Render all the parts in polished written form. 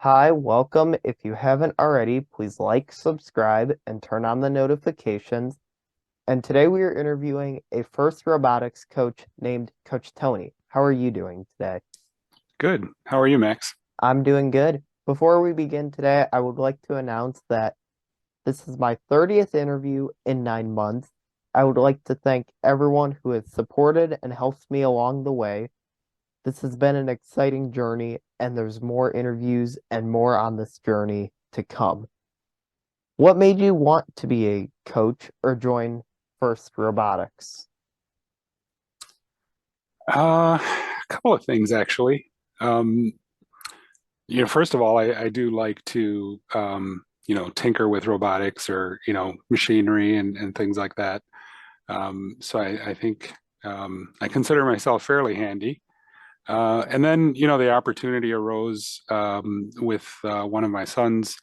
Hi, welcome. If you haven't already, please like, subscribe, and turn on the notifications. And today we are interviewing a first robotics coach named Coach Tony. How are you doing today? Good. How are you, Max? I'm doing good. Before we begin today, I would like to announce that this is my 30th interview in 9 months. I would like to thank everyone who has supported and helped me along the way. This has been an exciting journey, and there's more interviews and more on this journey to come. What made you want to be a coach or join First Robotics? A couple of things actually. Um, First of all, I do like to tinker with robotics or machinery and things like that. So I think I consider myself fairly handy. And then the opportunity arose with one of my sons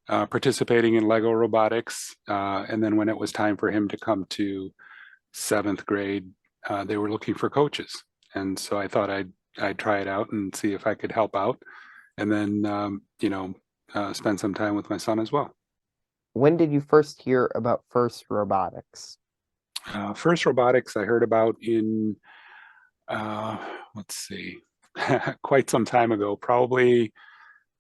participating in Lego robotics, and then when it was time for him to come to seventh grade, they were looking for coaches, and so I thought I'd try it out and see if I could help out, and then spend some time with my son as well. When did you first hear about First Robotics? First robotics I heard about in uh, let's see, quite some time ago, probably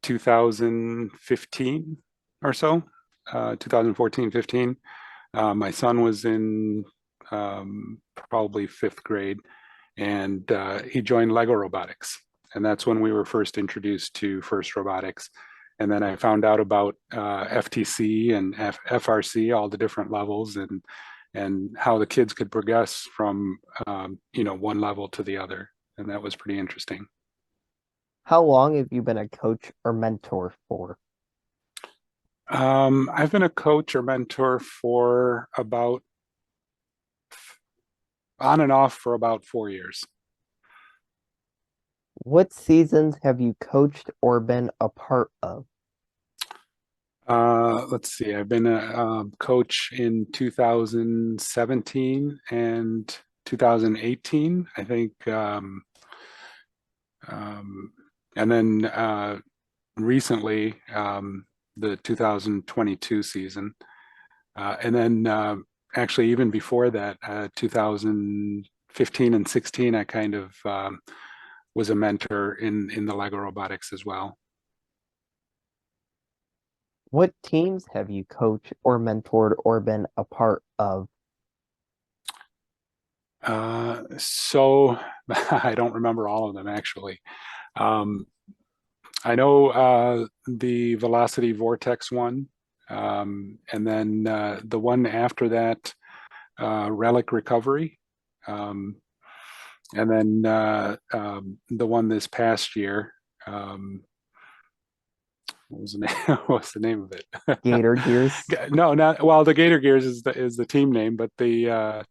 2015 or so, 2014, 15. My son was in probably fifth grade, and he joined Lego Robotics. And that's when we were first introduced to First Robotics. And then I found out about FTC and FRC, all the different levels, and how the kids could progress from one level to the other, and that was pretty interesting. How long have you been a coach or mentor for? I've been a coach or mentor for about on and off for about 4 years. What seasons have you coached or been a part of? Let's see. I've been a coach in 2017 and 2018, I think, um, and then recently the 2022 season, and then actually even before that, 2015 and 16, I kind of was a mentor in the Lego robotics as well. What teams have you coached or mentored or been a part of? So I don't remember all of them actually. Um, I know the Velocity Vortex one, and then the one after that, Relic Recovery, um, and then the one this past year. What was the name? What's the name of it? Gator Gears? No, not well. The Gator Gears is the team name, but the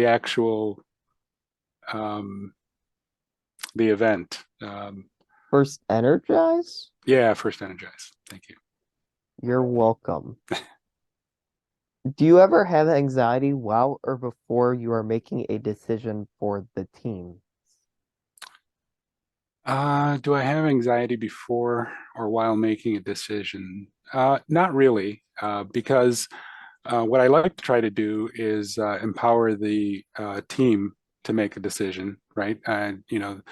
actual um, the event. First Energize? Yeah, First Energize. Thank you. You're welcome. Do you ever have anxiety while or before you are making a decision for the team? Do I have anxiety before or while making a decision? Not really, because what I like to try to do is empower the team to make a decision, right? The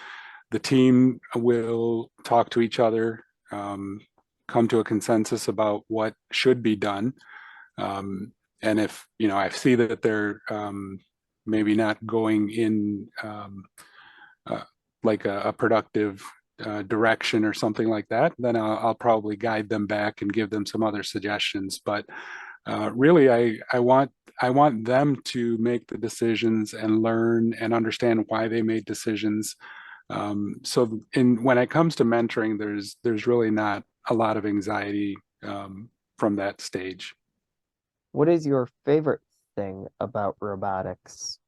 team will talk to each other, um, come to a consensus about what should be done. And if, I see that they're maybe not going in uh, like a productive direction or something like that, then I'll probably guide them back and give them some other suggestions. But really, I want them to make the decisions and learn and understand why they made decisions. So when it comes to mentoring, there's really not a lot of anxiety from that stage. What is your favorite thing about robotics?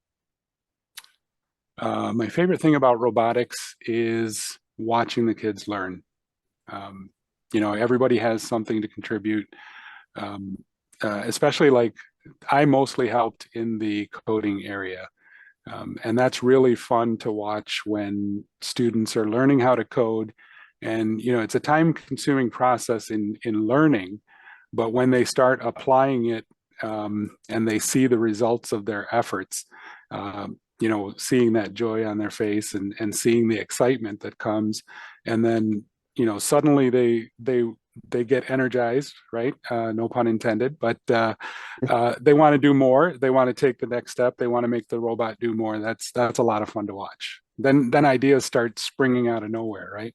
My favorite thing about robotics is watching the kids learn. Um, Everybody has something to contribute, um, especially like I mostly helped in the coding area. And that's really fun to watch when students are learning how to code And it's a time-consuming process in learning, but when they start applying it, and they see the results of their efforts, seeing that joy on their face, and seeing the excitement that comes, and then suddenly they get energized, right? No pun intended, but they want to do more. They want to take the next step. They want to make the robot do more. That's a lot of fun to watch. Then ideas start springing out of nowhere, right?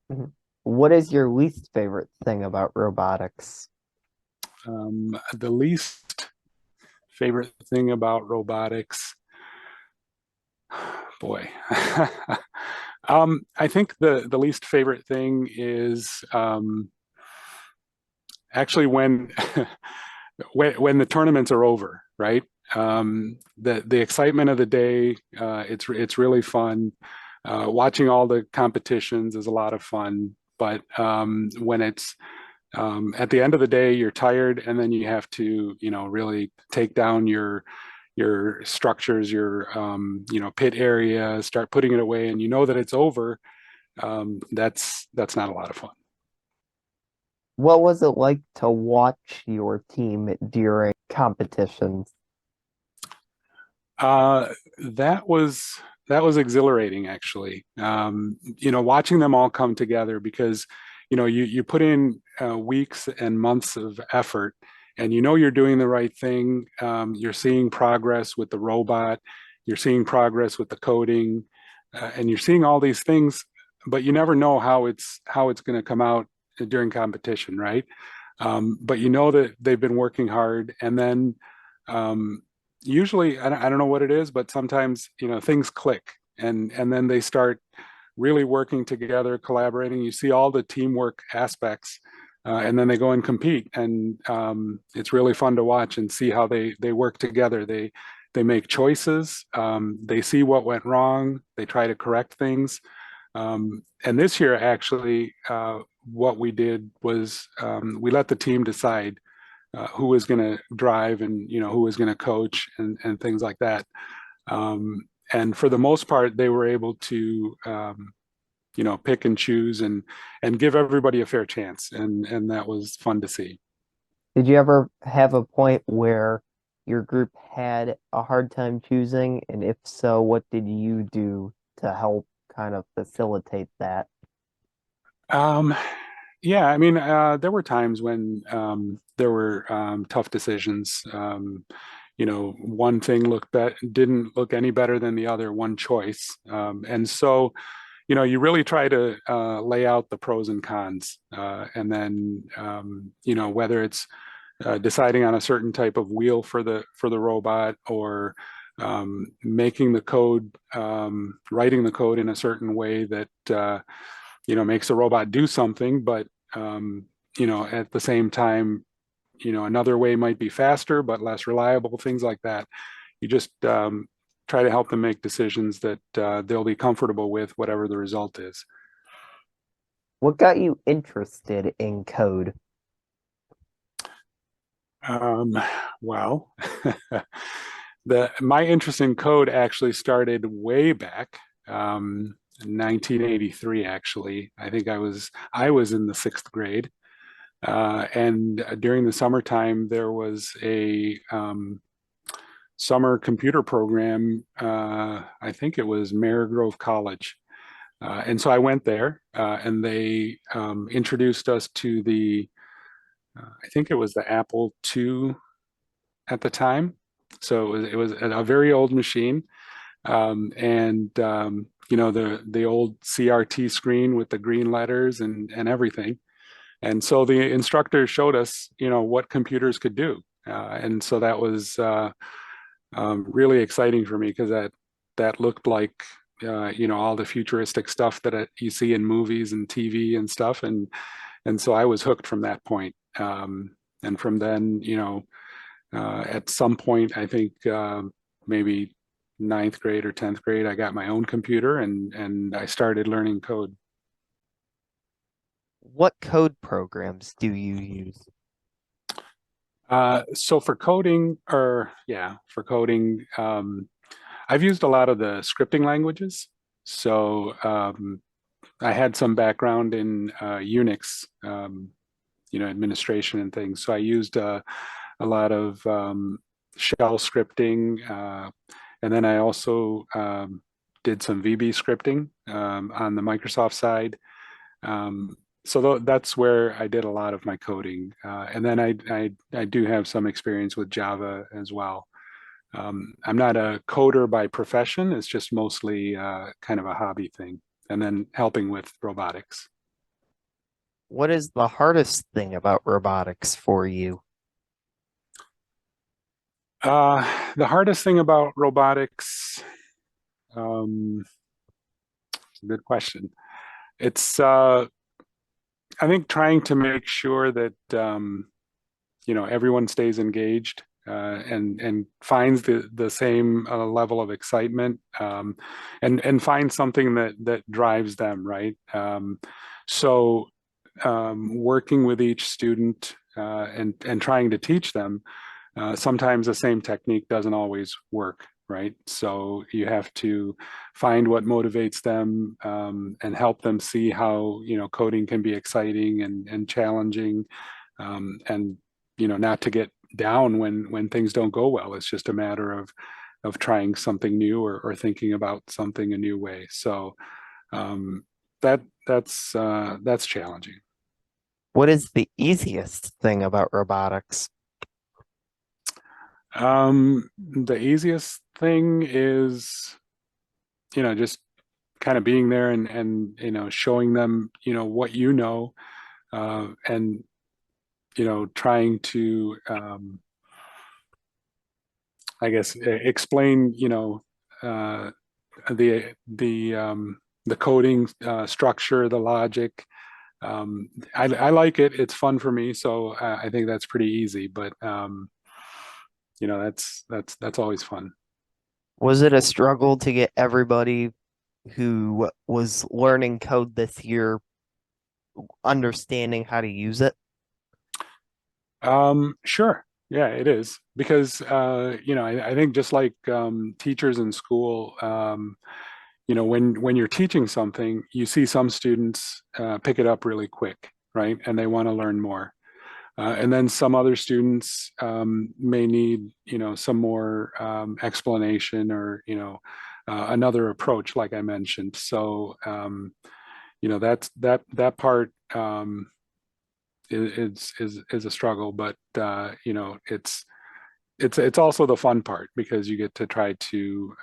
Mhm. What is your least favorite thing about robotics? The least favorite thing about robotics, boy. I think the least favorite thing is actually when when the tournaments are over, right? The excitement of the day, it's really fun. Watching all the competitions is a lot of fun, but when it's at the end of the day, you're tired, and then you have to, really take down your structures, your pit area, start putting it away, and you know that it's over. That's not a lot of fun. What was it like to watch your team during competitions? Uh, that was exhilarating, actually. Watching them all come together, because you put in weeks and months of effort, and you're doing the right thing. You're seeing progress with the robot, you're seeing progress with the coding, and you're seeing all these things, but you never know how it's going to come out during competition, right? But you know that they've been working hard, and then um, usually I don't know what it is, but sometimes things click, and then they start really working together, collaborating. You see all the teamwork aspects, and then they go and compete, and it's really fun to watch and see how they work together. They make choices. They see what went wrong. They try to correct things. And this year, actually, what we did was we let the team decide who was going to drive, and who was going to coach, and things like that. And for the most part, they were able to pick and choose, and give everybody a fair chance, and that was fun to see. Did you ever have a point where your group had a hard time choosing? And if so, what did you do to help kind of facilitate that? Um, yeah, I mean, there were times when there were tough decisions. One thing didn't look any better than the other, one choice. And so, you really try to lay out the pros and cons, and then, whether it's deciding on a certain type of wheel for the robot, or making the code, writing the code in a certain way that makes the robot do something, but at the same time, another way might be faster but less reliable, things like that. You just try to help them make decisions that they'll be comfortable with, whatever the result is. What got you interested in code? Um, well, my interest in code actually started way back, 1983. Actually, I think I was in the sixth grade, and during the summertime there was a summer computer program. I think it was Marygrove College, and so I went there, and they introduced us to I think it was the Apple II at the time. So it was a very old machine, and the old CRT screen with the green letters and everything. And so the instructor showed us, what computers could do, and so that was really exciting for me, because that looked like all the futuristic stuff that you see in movies and TV and stuff, and so I was hooked from that point. And from then, at some point, I think maybe ninth grade or 10th grade, I got my own computer, and I started learning code. What code programs do you use? So for coding, I've used a lot of the scripting languages. So I had some background in Unix, administration and things. So I used a lot of shell scripting, and then I also did some VB scripting on the Microsoft side. Um, so that's where I did a lot of my coding, and then I do have some experience with Java as well. I'm not a coder by profession. It's just mostly kind of a hobby thing, and then helping with robotics. What is the hardest thing about robotics for you? The hardest thing about robotics, um, it's a good question. It's I think trying to make sure that everyone stays engaged and finds the same level of excitement, and find something that drives them, right? So working with each student and trying to teach them, sometimes the same technique doesn't always work, right? So you have to find what motivates them, and help them see how coding can be exciting and challenging, and not to get down when things don't go well. It's just a matter of trying something new, or thinking about something a new way. So um, that's challenging. What is the easiest thing about robotics? The easiest thing is, just kind of being there and showing them, what and trying to, I guess, explain, the coding structure, the logic. I like it. It's fun for me, so I think that's pretty easy. But that's always fun. Was it a struggle to get everybody who was learning code this year understanding how to use it? Sure. Yeah, it is because I think just like teachers in school, when you're teaching something, you see some students pick it up really quick, right? And they want to learn more. And then some other students may need, some more explanation, or, another approach, like I mentioned. So, that part is a struggle, but it's also the fun part, because you get to try to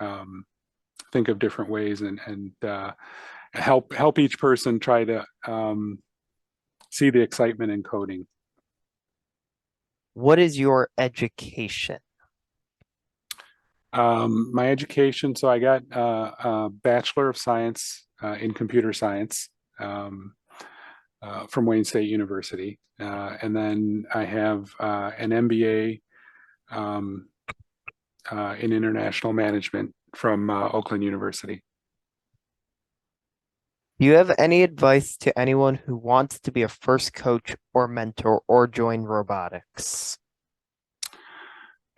think of different ways and help each person try to see the excitement in coding. What is your education? My education, so I got a Bachelor of Science in Computer Science, from Wayne State University. And then I have an MBA in International Management from Oakland University. Do you have any advice to anyone who wants to be a first coach or mentor or join robotics?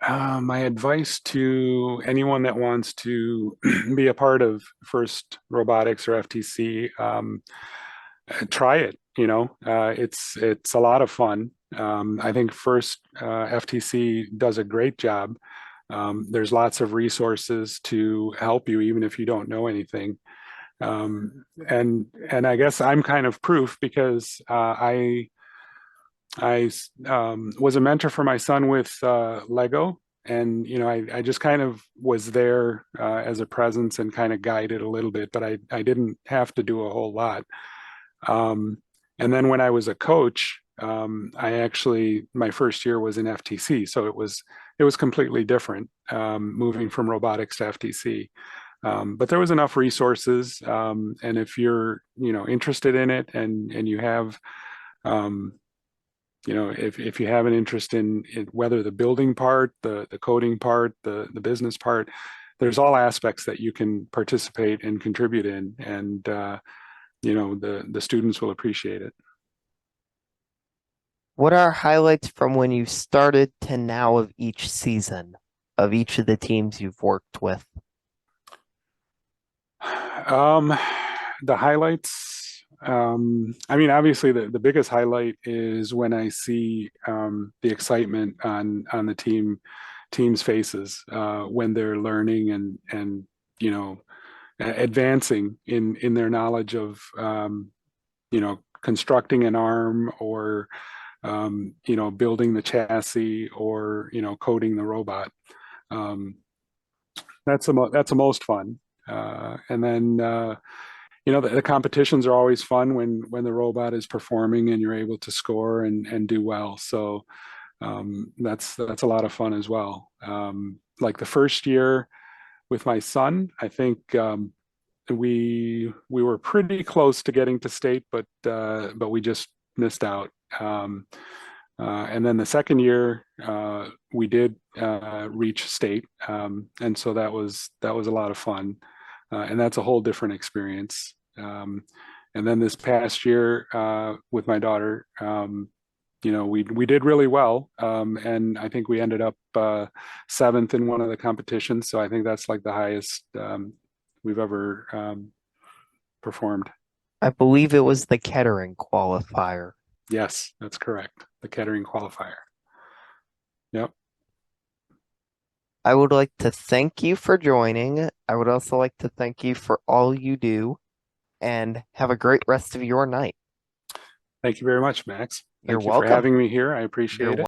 My advice to anyone that wants to be a part of First Robotics or FTC, try it. It's a lot of fun. I think First FTC does a great job. There's lots of resources to help you, even if you don't know anything. And I guess I'm kind of proof, because I was a mentor for my son with Lego, and I just kind of was there as a presence and kind of guided a little bit, but I didn't have to do a whole lot. Um, and then when I was a coach, I actually, my first year was in FTC, so it was completely different, moving from robotics to FTC. But there was enough resources, and if you're interested in it, and you have if you have an interest in whether the building part, the coding part, the business part, there's all aspects that you can participate and contribute in, and the students will appreciate it. What are highlights from when you started to now of each season of each of the teams you've worked with? Um, the highlights. I mean, obviously the biggest highlight is when I see the excitement on the team's faces when they're learning and you know advancing in their knowledge of constructing an arm or building the chassis or coding the robot. Um, that's the most fun. And then the competitions are always fun when the robot is performing and you're able to score and do well. So that's a lot of fun as well. Like the first year with my son, I think we were pretty close to getting to state, but we just missed out. And then the second year, we did reach state, and so that was a lot of fun, and that's a whole different experience. And then this past year with my daughter, we did really well, and I think we ended up seventh in one of the competitions. So I think that's like the highest we've ever performed. I believe it was the Kettering qualifier. Yes, that's correct. The Kettering qualifier. Yep. I would like to thank you for joining. I would also like to thank you for all you do and have a great rest of your night. Thank you very much, Max. You're Thank you for welcome. having me here. I You're appreciate it.